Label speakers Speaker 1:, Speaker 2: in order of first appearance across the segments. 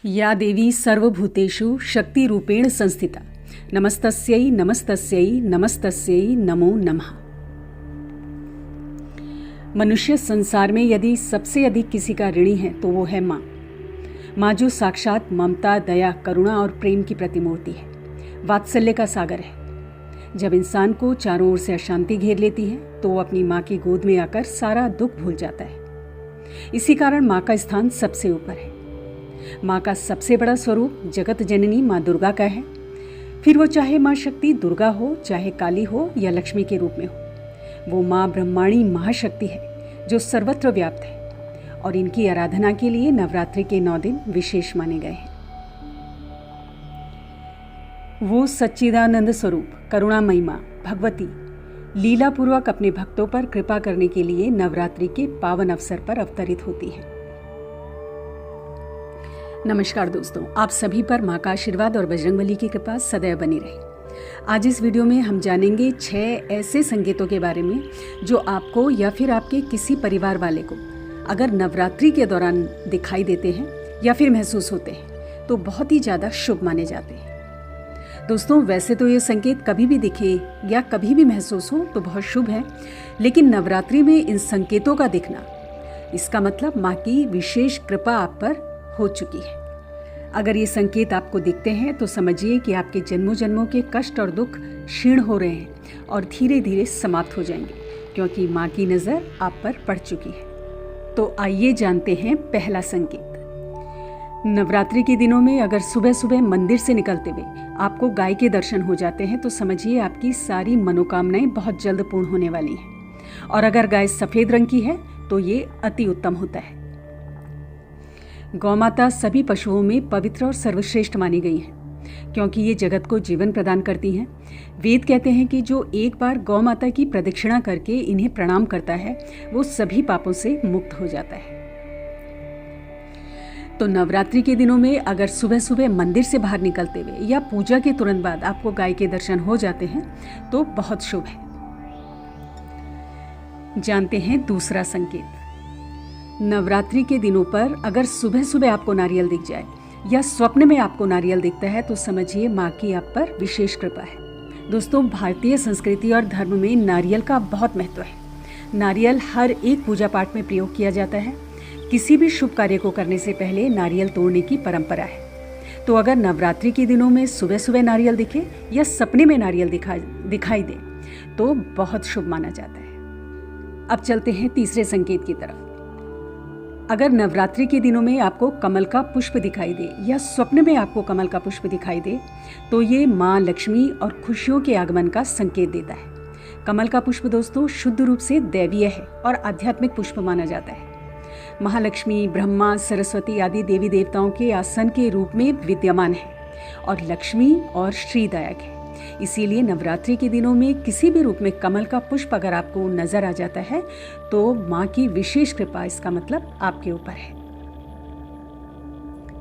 Speaker 1: या देवी सर्वभूतेषु शक्तिरूपेण संस्थिता नमस्तस्यै नमस्तस्यै नमस्तस्यै नमो नमः। मनुष्य संसार में यदि सबसे अधिक किसी का ऋणी है तो वो है माँ। माँ जो साक्षात ममता, दया, करुणा और प्रेम की प्रतिमूर्ति है, वात्सल्य का सागर है। जब इंसान को चारों ओर से अशांति घेर लेती है तो वो अपनी माँ की गोद में आकर सारा दुख भूल जाता है। इसी कारण माँ का स्थान सबसे ऊपर है। माँ का सबसे बड़ा स्वरूप जगत जननी माँ दुर्गा का है। फिर वो चाहे माँ शक्ति दुर्गा हो, चाहे काली हो या लक्ष्मी के रूप में हो, वो माँ ब्रह्माणी महाशक्ति है जो सर्वत्र व्याप्त है और इनकी आराधना के लिए नवरात्रि के 9 दिन विशेष माने गए हैं। वो सच्चिदानंद स्वरूप करुणामयी माँ भगवती लीलापूर्वक अपने भक्तों पर कृपा करने के लिए नवरात्रि के पावन अवसर पर अवतरित होती है। नमस्कार दोस्तों, आप सभी पर माँ का आशीर्वाद और बजरंगबली की कृपा सदैव बनी रहे। आज इस वीडियो में हम जानेंगे 6 ऐसे संकेतों के बारे में जो आपको या फिर आपके किसी परिवार वाले को अगर नवरात्रि के दौरान दिखाई देते हैं या फिर महसूस होते हैं तो बहुत ही ज़्यादा शुभ माने जाते हैं। दोस्तों, वैसे तो ये संकेत कभी भी दिखे या कभी भी महसूस हो तो बहुत शुभ है, लेकिन नवरात्रि में इन संकेतों का दिखना, इसका मतलब माँ की विशेष कृपा आप पर हो चुकी है। अगर ये संकेत आपको दिखते हैं तो समझिए कि आपके जन्मों जन्मों के कष्ट और दुख क्षीण हो रहे हैं और धीरे धीरे समाप्त हो जाएंगे, क्योंकि माँ की नज़र आप पर पड़ चुकी है। तो आइए जानते हैं पहला संकेत। नवरात्रि के दिनों में अगर सुबह सुबह मंदिर से निकलते हुए आपको गाय के दर्शन हो जाते हैं तो समझिए आपकी सारी मनोकामनाएं बहुत जल्द पूर्ण होने वाली हैं। और अगर गाय सफ़ेद रंग की है तो ये अति उत्तम होता है। गौमाता सभी पशुओं में पवित्र और सर्वश्रेष्ठ मानी गई है, क्योंकि ये जगत को जीवन प्रदान करती हैं। वेद कहते हैं कि जो एक बार गौ माता की प्रदक्षिणा करके इन्हें प्रणाम करता है वो सभी पापों से मुक्त हो जाता है। तो नवरात्रि के दिनों में अगर सुबह सुबह मंदिर से बाहर निकलते हुए या पूजा के तुरंत बाद आपको गाय के दर्शन हो जाते हैं तो बहुत शुभ है। जानते हैं दूसरा संकेत। नवरात्रि के दिनों पर अगर सुबह सुबह आपको नारियल दिख जाए या स्वप्न में आपको नारियल दिखता है तो समझिए माँ की आप पर विशेष कृपा है। दोस्तों, भारतीय संस्कृति और धर्म में नारियल का बहुत महत्व है। नारियल हर एक पूजा पाठ में प्रयोग किया जाता है। किसी भी शुभ कार्य को करने से पहले नारियल तोड़ने की परंपरा है। तो अगर नवरात्रि के दिनों में सुबह सुबह नारियल दिखे या सपने में नारियल दिखाई दे तो बहुत शुभ माना जाता है। अब चलते हैं तीसरे संकेत की तरफ। अगर नवरात्रि के दिनों में आपको कमल का पुष्प दिखाई दे या स्वप्न में आपको कमल का पुष्प दिखाई दे तो ये माँ लक्ष्मी और खुशियों के आगमन का संकेत देता है। कमल का पुष्प दोस्तों शुद्ध रूप से दैवीय है और आध्यात्मिक पुष्प माना जाता है। महालक्ष्मी, ब्रह्मा, सरस्वती आदि देवी देवताओं के आसन के रूप में विद्यमान है और लक्ष्मी और श्रीदायक है। इसीलिए नवरात्रि के दिनों में किसी भी रूप में कमल का पुष्प अगर आपको नजर आ जाता है तो माँ की विशेष कृपा, इसका मतलब आपके ऊपर है।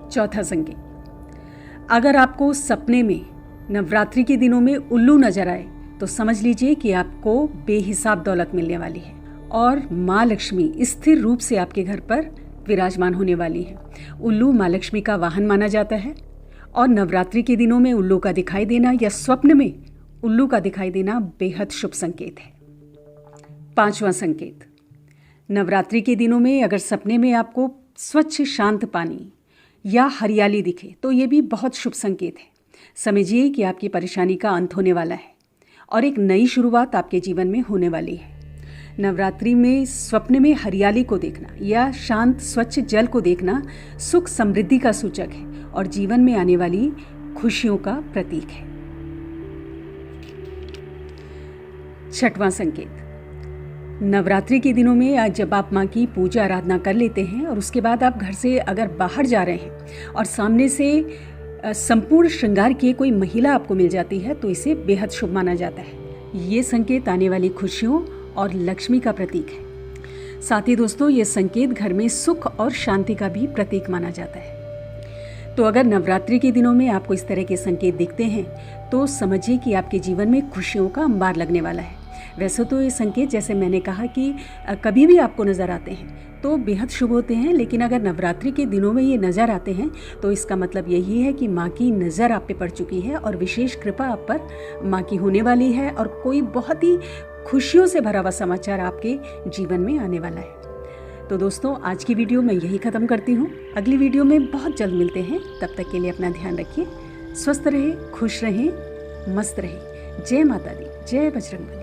Speaker 1: चौथा संकेत। अगर आपको सपने में नवरात्रि के दिनों में उल्लू नजर आए तो समझ लीजिए कि आपको बेहिसाब दौलत मिलने वाली है और माँ लक्ष्मी स्थिर रूप से आपके घर पर विराजमान होने वाली है। उल्लू माँ लक्ष्मी का वाहन माना जाता है और नवरात्रि के दिनों में उल्लू का दिखाई देना या स्वप्न में उल्लू का दिखाई देना बेहद शुभ संकेत है। पांचवा संकेत। नवरात्रि के दिनों में अगर सपने में आपको स्वच्छ शांत पानी या हरियाली दिखे तो ये भी बहुत शुभ संकेत है। समझिए कि आपकी परेशानी का अंत होने वाला है और एक नई शुरुआत आपके जीवन में होने वाली है। नवरात्रि में स्वप्न में हरियाली को देखना या शांत स्वच्छ जल को देखना सुख समृद्धि का सूचक है और जीवन में आने वाली खुशियों का प्रतीक है। छठवां संकेत। नवरात्रि के दिनों में जब आप माँ की पूजा आराधना कर लेते हैं और उसके बाद आप घर से अगर बाहर जा रहे हैं और सामने से संपूर्ण श्रृंगार किए कोई महिला आपको मिल जाती है तो इसे बेहद शुभ माना जाता है। ये संकेत आने वाली खुशियों और लक्ष्मी का प्रतीक है। साथ ही दोस्तों, ये संकेत घर में सुख और शांति का भी प्रतीक माना जाता है। तो अगर नवरात्रि के दिनों में आपको इस तरह के संकेत दिखते हैं तो समझिए कि आपके जीवन में खुशियों का अंबार लगने वाला है। वैसे तो ये संकेत, जैसे मैंने कहा कि कभी भी आपको नज़र आते हैं तो बेहद शुभ होते हैं। लेकिन अगर नवरात्रि के दिनों में ये नज़र आते हैं तो इसका मतलब यही है कि माँ की नज़र आप पे पड़ चुकी है और विशेष कृपा आप पर माँ की होने वाली है और कोई बहुत ही खुशियों से भरा हुआ समाचार आपके जीवन में आने वाला है। तो दोस्तों, आज की वीडियो मैं यही ख़त्म करती हूँ। अगली वीडियो में बहुत जल्द मिलते हैं। तब तक के लिए अपना ध्यान रखिए, स्वस्थ रहें, खुश रहें, मस्त रहें। जय माता दी, जय बजरंगबली।